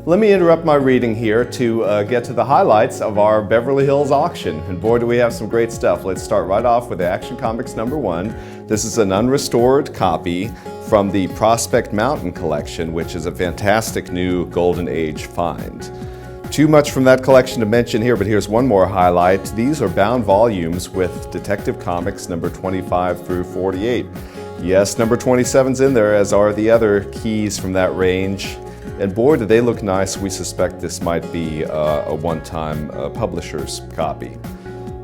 Let me interrupt my reading here to get to the highlights of our Beverly Hills auction. And boy, do we have some great stuff. Let's start right off with Action Comics #1. This is an unrestored copy from the Prospect Mountain collection, which is a fantastic new Golden Age find. Too much from that collection to mention here, but here's one more highlight. These are bound volumes with Detective Comics number 25 through 48. Yes, number 27's in there, as are the other keys from that range. And boy, do they look nice. We suspect this might be a one-time publisher's copy.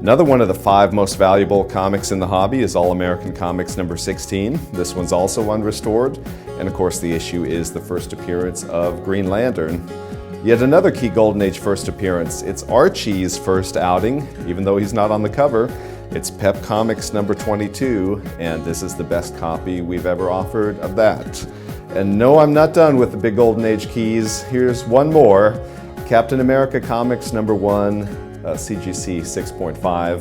Another one of the 5 most valuable comics in the hobby is All-American Comics number 16. This one's also unrestored. And of course, the issue is the first appearance of Green Lantern. Yet another key Golden Age first appearance. It's Archie's first outing, even though he's not on the cover. It's Pep Comics number 22, and this is the best copy we've ever offered of that. And no, I'm not done with the big Golden Age keys. Here's one more. Captain America Comics #1, CGC 6.5.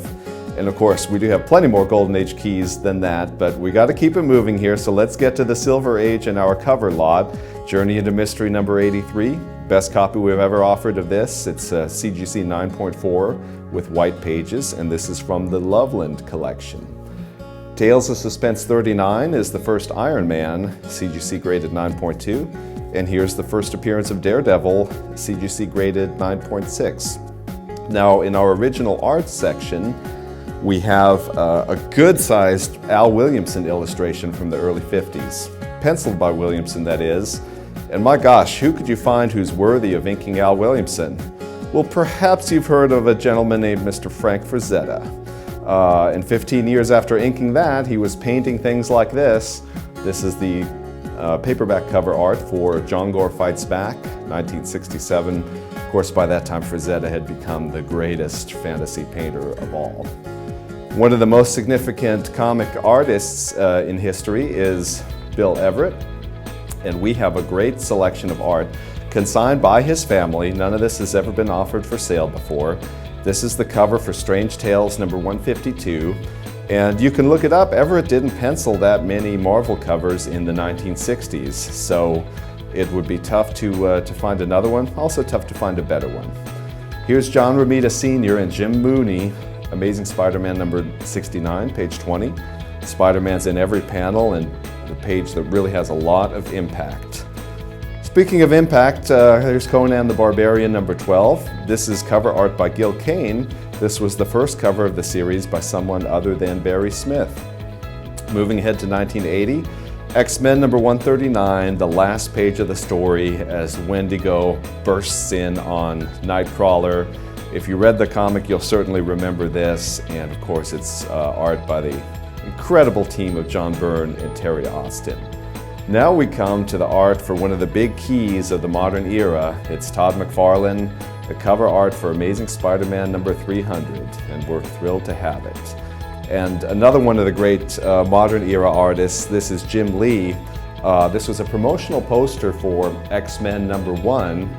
And of course, we do have plenty more Golden Age keys than that, but we got to keep it moving here. So let's get to the Silver Age in our cover lot. Journey into Mystery number 83. Best copy we've ever offered of this. It's CGC 9.4 with white pages, and this is from the Loveland collection. Tales of Suspense 39 is the first Iron Man, CGC graded 9.2. And here's the first appearance of Daredevil, CGC graded 9.6. Now, in our original art section, we have a good-sized Al Williamson illustration from the early 50s. Penciled by Williamson, that is. And my gosh, who could you find who's worthy of inking Al Williamson? Well, perhaps you've heard of a gentleman named Mr. Frank Frazetta. And 15 years after inking that, he was painting things like this. This is the paperback cover art for John Gore Fights Back, 1967. Of course, by that time, Frazetta had become the greatest fantasy painter of all. One of the most significant comic artists in history is Bill Everett, and we have a great selection of art consigned by his family. None of this has ever been offered for sale before. This is the cover for Strange Tales number 152, and you can look it up. Everett didn't pencil that many Marvel covers in the 1960s, so it would be tough to find another one. Also tough to find a better one. Here's John Romita Sr. and Jim Mooney, Amazing Spider-Man number 69, page 20. Spider-Man's in every panel, and the page that really has a lot of impact. Speaking of impact, here's Conan the Barbarian number 12. This is cover art by Gil Kane. This was the first cover of the series by someone other than Barry Smith. Moving ahead to 1980, X-Men number 139, the last page of the story as Wendigo bursts in on Nightcrawler. If you read the comic, you'll certainly remember this, and of course it's art by the incredible team of John Byrne and Terry Austin. Now we come to the art for one of the big keys of the modern era. It's Todd McFarlane, the cover art for Amazing Spider-Man number 300, and we're thrilled to have it. And another one of the great modern era artists, this is Jim Lee. This was a promotional poster for X-Men number 1,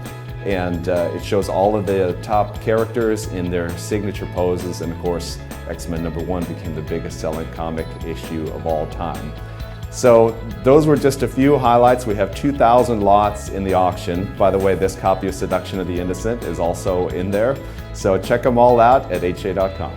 and it shows all of the top characters in their signature poses, and of course, X-Men number 1 became the biggest selling comic issue of all time. So those were just a few highlights. We have 2,000 lots in the auction. By the way, this copy of Seduction of the Innocent is also in there. So check them all out at ha.com.